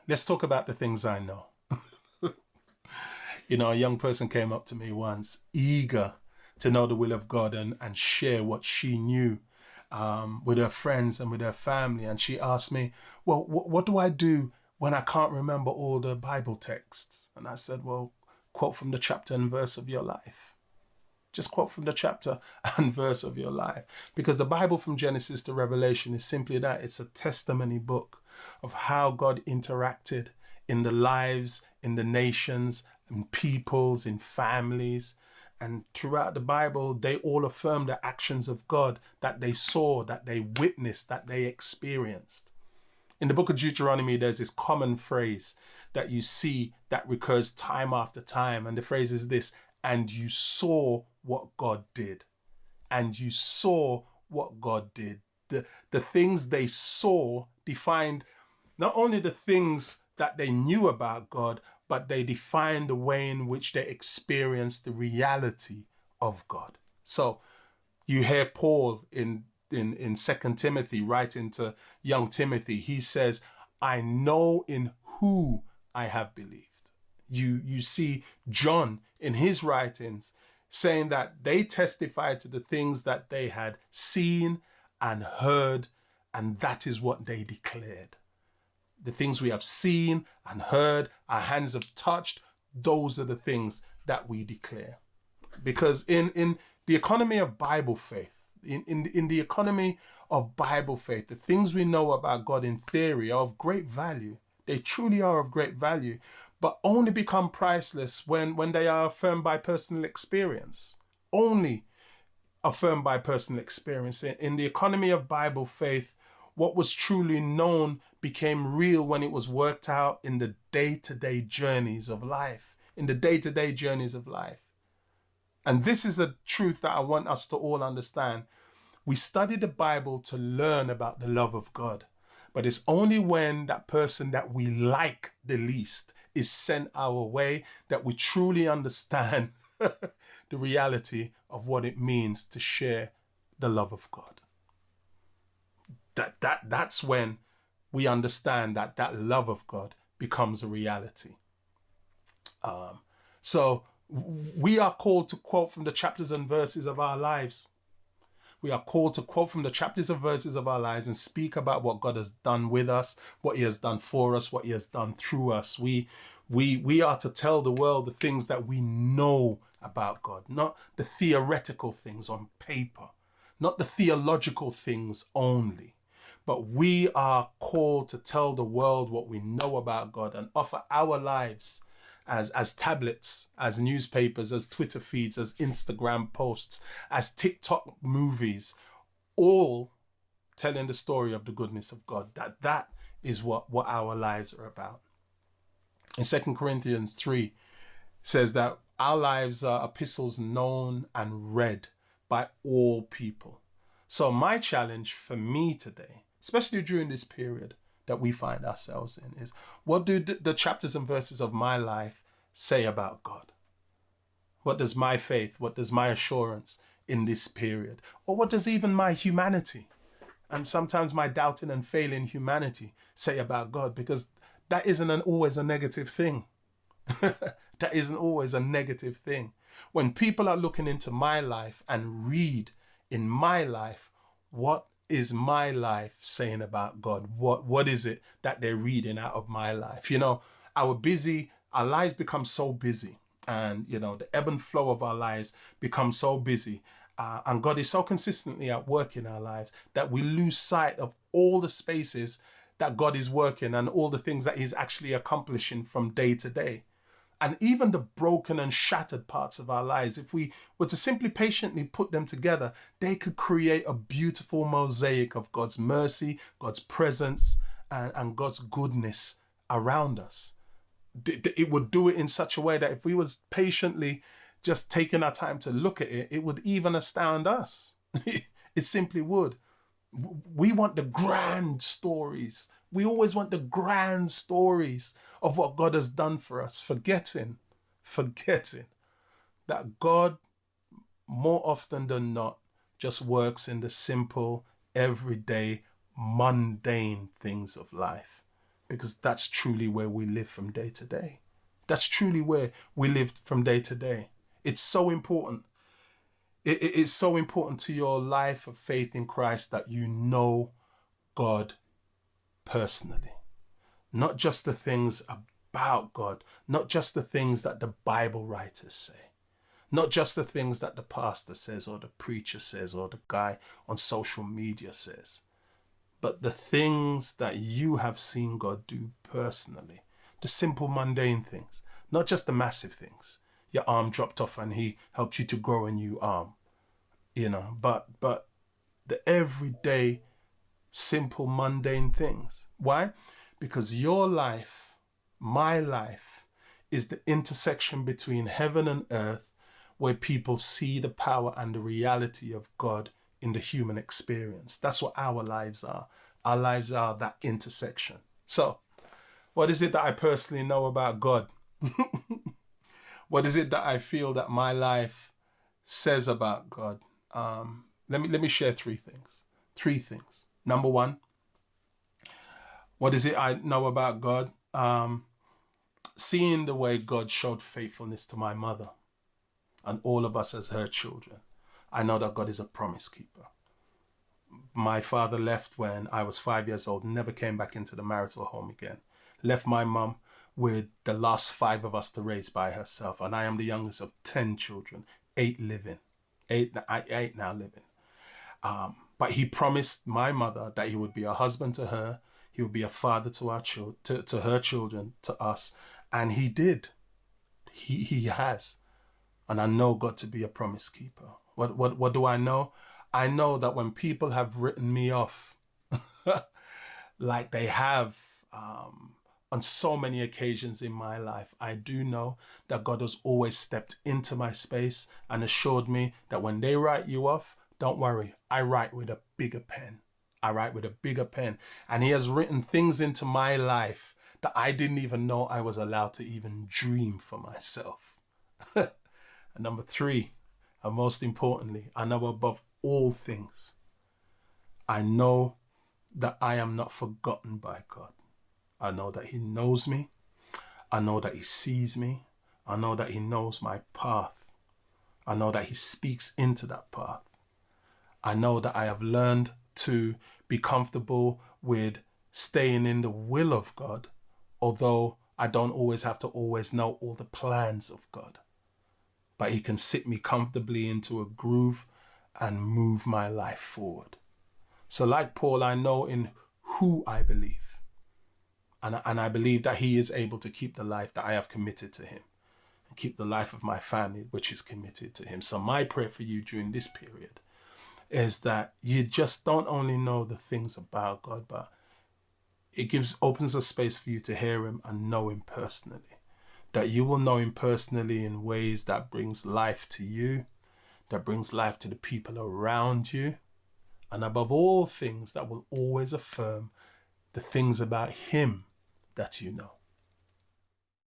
Let's talk about the things I know. You know, a young person came up to me once, eager to know the will of God and share what she knew with her friends and with her family. And she asked me, well, what do I do when I can't remember all the Bible texts? And I said, well, quote from the chapter and verse of your life. Just quote from the chapter and verse of your life. Because the Bible from Genesis to Revelation is simply that. It's a testimony book of how God interacted in the lives, in the nations, in peoples, in families. And throughout the Bible, they all affirm the actions of God that they saw, that they witnessed, that they experienced. In the book of Deuteronomy, there's this common phrase that you see that recurs time after time. And the phrase is this: and you saw what God did. And you saw what God did. The things they saw defined not only the things that they knew about God, but they defined the way in which they experienced the reality of God. So you hear Paul in 2 Timothy writing to young Timothy. He says, I know in who I have believed. You see John in his writings saying that they testified to the things that they had seen and heard, and that is what they declared. The things we have seen and heard, our hands have touched, those are the things that we declare. Because in the economy of Bible faith, in the economy of Bible faith, the things we know about God in theory are of great value. They truly are of great value, but only become priceless when they are affirmed by personal experience. Only affirmed by personal experience. In the economy of Bible faith, what was truly known became real when it was worked out in the day-to-day journeys of life. In the day-to-day journeys of life. And this is a truth that I want us to all understand. We study the Bible to learn about the love of God. But it's only when that person that we like the least is sent our way that we truly understand the reality of what it means to share the love of God. That's when we understand that love of God becomes a reality. So we are called to quote from the chapters and verses of our lives. We are called to quote from the chapters and verses of our lives and speak about what God has done with us, what he has done for us, what he has done through us. We are to tell the world the things that we know about God, not the theoretical things on paper, not the theological things only. But we are called to tell the world what we know about God and offer our lives as tablets, as newspapers, as Twitter feeds, as Instagram posts, as TikTok movies, all telling the story of the goodness of God. That is what our lives are about. In 2 Corinthians 3 says that our lives are epistles known and read by all people. So my challenge for me today, especially during this period that we find ourselves in, is what do the chapters and verses of my life say about God? What does my faith, what does my assurance in this period, or what does even my humanity and sometimes my doubting and failing humanity say about God? Because that isn't always a negative thing. That isn't always a negative thing. When people are looking into my life and read in my life, what is my life saying about God? What is it that they're reading out of my life? You know, our lives become so busy, and, you know, the ebb and flow of our lives become so busy. And God is so consistently at work in our lives that we lose sight of all the spaces that God is working and all the things that he's actually accomplishing from day to day. And even the broken and shattered parts of our lives, if we were to simply patiently put them together, they could create a beautiful mosaic of God's mercy, God's presence, and God's goodness around us. It would do it in such a way that if we was patiently just taking our time to look at it, it would even astound us. It simply would. We want the grand stories. We always want the grand stories of what God has done for us, forgetting that God, more often than not, just works in the simple, everyday, mundane things of life. because that's truly where we live from day to day. That's truly where we live from day to day. It's so important. It's so important to your life of faith in Christ that you know God personally. Not just the things about God, not just the things that the Bible writers say, not just the things that the pastor says or the preacher says or the guy on social media says, but the things that you have seen God do personally, the simple mundane things, not just the massive things. Your arm dropped off and he helped you to grow a new arm, but the everyday, simple, mundane things. Why? Because your life, my life, is the intersection between heaven and earth, where people see the power and the reality of God in the human experience. That's what our lives are. Our lives are that intersection. So, what is it that I personally know about God? What is it that I feel that my life says about God? Let me share three things. Three things. Number one, what is it I know about God? Seeing the way God showed faithfulness to my mother and all of us as her children. I know that God is a promise keeper. My father left when I was 5 years old, never came back into the marital home again. Left my mum with the last 5 of us to raise by herself. And I am the youngest of 10 children, 8 living, 8 now living. But he promised my mother that he would be a husband to her. He would be a father to our to her children, to us. And he did. He has. And I know God to be a promise keeper. What do I know? I know that when people have written me off, like they have on so many occasions in my life, I do know that God has always stepped into my space and assured me that when they write you off, don't worry, I write with a bigger pen. I write with a bigger pen. And he has written things into my life that I didn't even know I was allowed to even dream for myself. And number 3, and most importantly, I know above all things, I know that I am not forgotten by God. I know that he knows me. I know that he sees me. I know that he knows my path. I know that he speaks into that path. I know that I have learned to be comfortable with staying in the will of God, although I don't always have to always know all the plans of God. But he can sit me comfortably into a groove and move my life forward. So like Paul, I know in who I believe. And I believe that he is able to keep the life that I have committed to him and keep the life of my family, which is committed to him. So my prayer for you during this period is that you just don't only know the things about God, but it opens a space for you to hear him and know him personally. That you will know him personally in ways that brings life to you, that brings life to the people around you, and above all things, that will always affirm the things about him that you know.